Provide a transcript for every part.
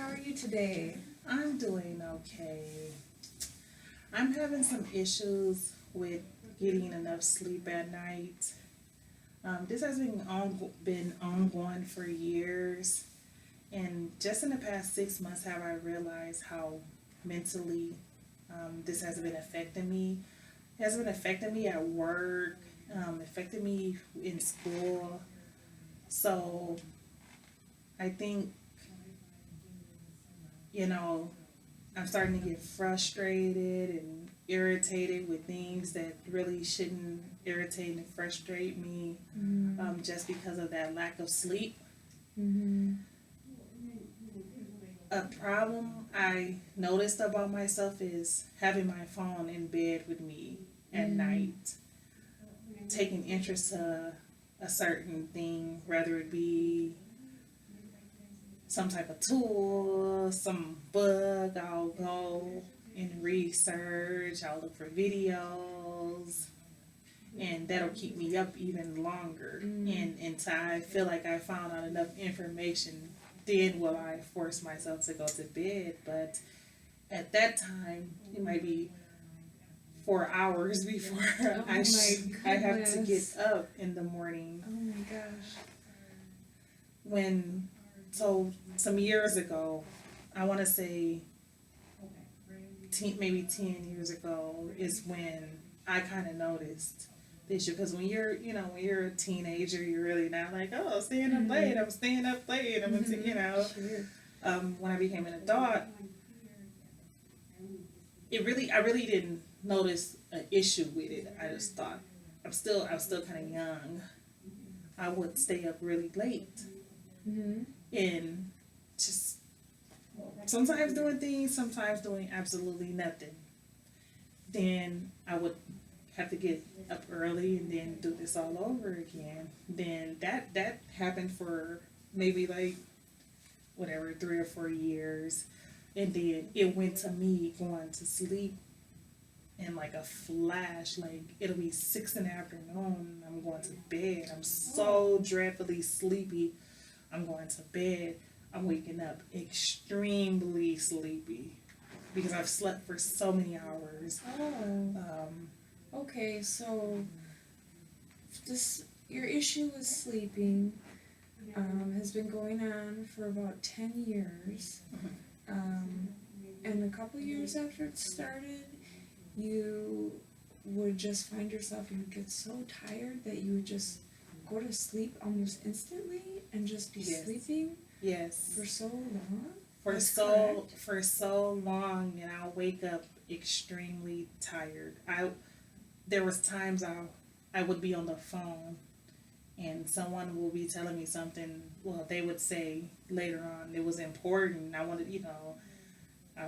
How are you today? I'm doing okay. I'm having some issues with getting enough sleep at night. This has been ongoing for years, and just in the past 6 months have I realized how mentally this has been affecting me. It has been affecting me at work, affecting me in school. So I think you know I'm starting to get frustrated and irritated with things that really shouldn't irritate and frustrate me, just because of that lack of sleep. Mm-hmm. A problem I noticed about myself is having my phone in bed with me at night, taking interest to a certain thing, whether it be some type of tool, some book. I'll go and research, I'll look for videos, and that'll keep me up even longer. And until I feel like I found out enough information, then will I force myself to go to bed. But at that time, it might be 4 hours before Oh my I have to get goodness. up in the morning. Oh my gosh. When so some years ago, I want to say maybe 10 years ago is when I kind of noticed the issue. Because when you're a teenager, you're really not like, oh, staying up late. I'm staying up late. Sure. When I became an adult, I really didn't notice an issue with it. I just thought I was still kind of young. I would stay up really late Mm-hmm. and just sometimes doing things, sometimes doing absolutely nothing. Then I would have to get up early and then do this all over again. Then that happened for maybe like whatever 3 or 4 years, and then it went to me going to sleep in like a flash. Like it'll be 6 in the afternoon. I'm going to bed. I'm so dreadfully sleepy. I'm going to bed. I'm waking up extremely sleepy because I've slept for so many hours. Oh. Um, Okay, so this your issue with sleeping has been going on for about 10 years. Um, and a couple years after it started, you would just find yourself, you would get so tired that you would just go to sleep almost instantly and just be Yes. sleeping yes, for so long. for That's so correct. for so long, and I'll wake up extremely tired. I There was times I would be on the phone and someone will be telling me something. Well, they would say later on it was important. I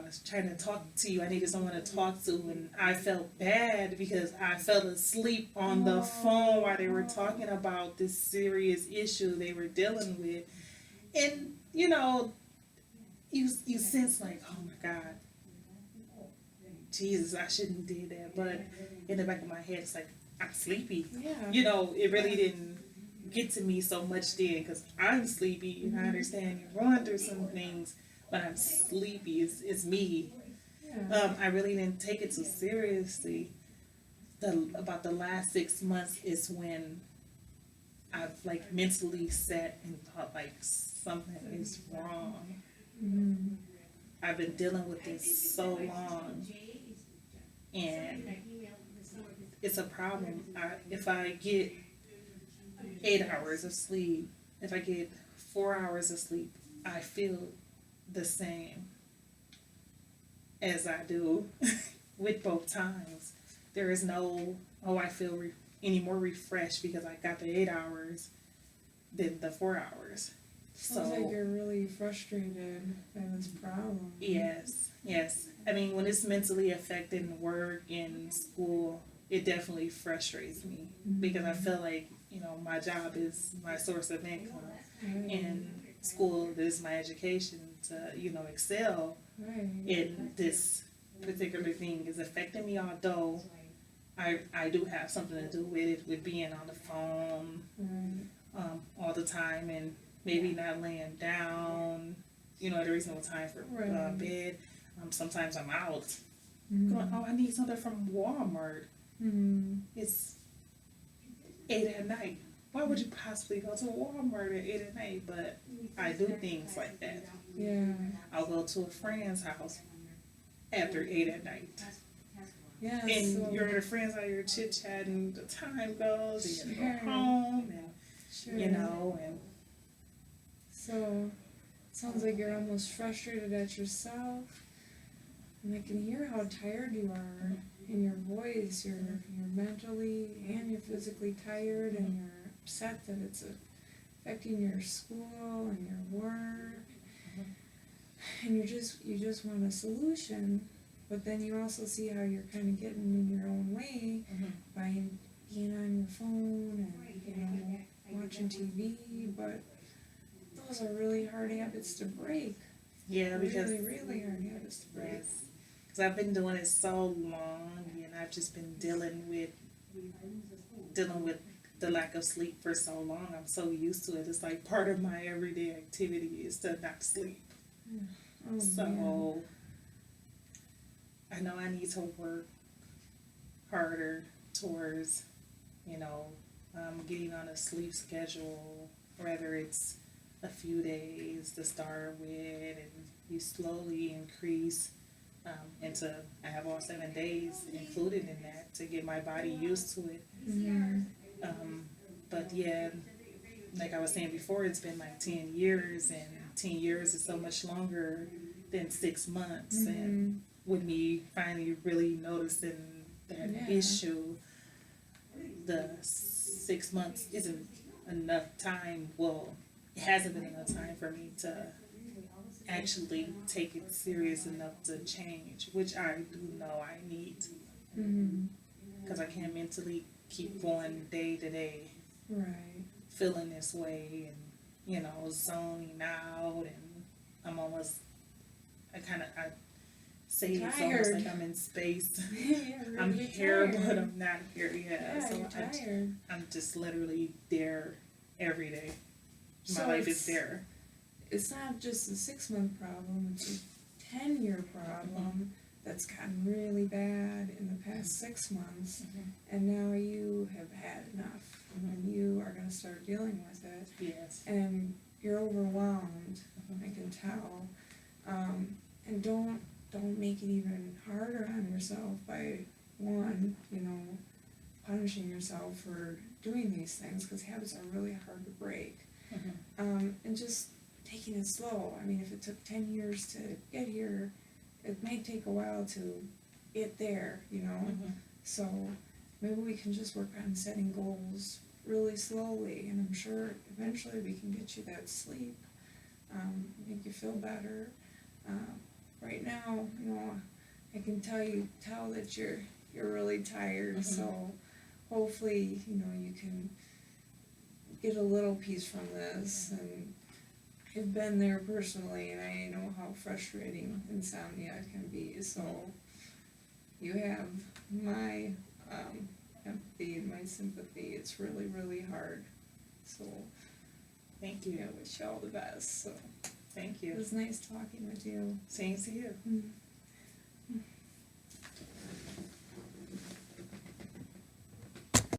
was trying to talk to you. I needed someone to talk to, and I felt bad because I fell asleep on the phone while they were talking about this serious issue they were dealing with. And you sense like, oh my God, Jesus, I shouldn't do that. But in the back of my head, it's like I'm sleepy. Yeah. It really didn't get to me so much then because I'm sleepy and I understand you're going through some things, but I'm sleepy. It's me. Yeah. I really didn't take it too seriously. About the last 6 months is when I've like mentally sat and thought like something is wrong. Mm-hmm. I've been dealing with this so long, and it's a problem. If I get 8 hours of sleep, if I get 4 hours of sleep, I feel the same as I do with both times. There is no, oh, I feel any more refreshed because I got the 8 hours than the 4 hours. Sounds like So, you're really frustrated by this problem. yes, yes. I mean, when it's mentally affecting work and school, it definitely frustrates me because I feel like, my job is my source of income Right. and school is my education to, excel. Right. And this particular thing is affecting me, although I do have something to do with it, with being on the phone Right. all the time and maybe not laying down a reasonable time for Right. bed. Sometimes I'm out Mm-hmm. going, oh, I need something from Walmart. Mm-hmm. It's 8 at night. Why would you possibly go to Walmart at 8 at night? But I do things like that. Yeah. I'll go to a friend's house after 8 at night. Yeah. And so, you're at a friend's house, you're chit chatting, the time goes, and you Sure. go home, and sure. and So, sounds like you're almost frustrated at yourself. And I can hear how tired you are in your voice. You're mentally and you're physically tired, and you're upset that it's affecting your school and your work. And you just want a solution, but then you also see how you're kind of getting in your own way by being on your phone and watching TV. But those are really hard habits to break. yeah, because Really hard habits to break. because I've been doing it so long, and I've just been dealing with the lack of sleep for so long. I'm so used to it. It's like part of my everyday activity is to not sleep. Oh, So man. I know I need to work harder towards, getting on a sleep schedule, whether it's a few days to start with, and you slowly increase into, I have all 7 days included in that to get my body used to it. Mhm. But yeah, like I was saying before, it's been like 10 years, and 10 years is so much longer than 6 months. And Mhm. with me finally really noticing that Yeah. issue, the 6 months isn't enough time. Well, it hasn't been enough time for me to actually take it serious enough to change, which I do know I need, Mhm. because I can't mentally keep going day to day Right. feeling this way, and zoning out, and I say it's almost Tired. like I'm in space. Yeah, I'm really here, tired. but I'm not here. Yeah, So you're tired. I'm just literally there every day. My So life it's- is there. It's not just a 6-month problem, it's a 10-year problem that's gotten really bad in the past 6 months, and now you have had enough, and you are gonna start dealing with it, Yes. and you're overwhelmed, I can tell. And don't make it even harder on yourself by punishing yourself for doing these things, because habits are really hard to break. And just taking it slow. I mean, if it took 10 years to get here, it may take a while to get there, So maybe we can just work on setting goals really slowly, and I'm sure eventually we can get you that sleep, make you feel better. Right now, I can tell that you're really tired, so hopefully, you can get a little peace from this. And I've been there personally, and I know how frustrating insomnia can be, so you have my empathy and my sympathy. It's really, really hard. So Thank you. I wish you all the best. So Thank it you. was nice talking with you. Same to you. Mm.